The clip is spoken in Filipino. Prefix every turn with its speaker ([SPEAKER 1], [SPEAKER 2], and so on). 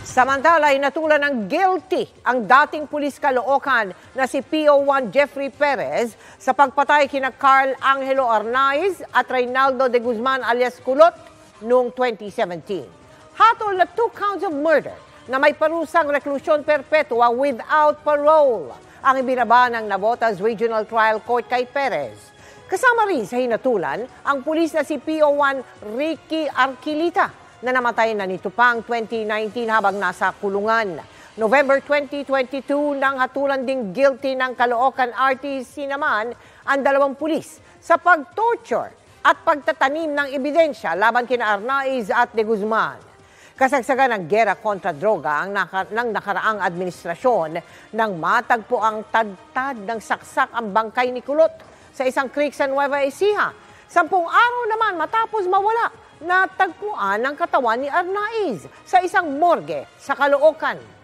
[SPEAKER 1] Samantala, inatulan ng guilty ang dating pulis Caloocan na si PO1 Jeffrey Perez sa pagpatay kina Carl Angelo Arnaiz at Reynaldo de Guzman alias Kulot noong 2017. Hatol na 2 counts of murder na may parusang reklusyon perpetua without parole ang ibinaba ng Navotas Regional Trial Court kay Perez. Kasama rin sa hinatulan ang pulis na si PO1 Ricky Arquilita na namatay na nito pang 2019 habang nasa kulungan. November 2022 nang hatulan ding guilty ng Caloocan RTC naman ang 2 pulis sa pag-torture at pagtatanim ng ebidensya laban kina Arnaiz at de Guzman. Kasagsagan ng gera kontra droga ng nakaraang administrasyon nang matagpo ang tagtad ng saksak ang bangkay ni Kulot sa isang creek sa Nueva Ecija. 10 araw naman matapos mawala, natagpuan ang katawan ni Arnaiz sa isang morgue sa Caloocan.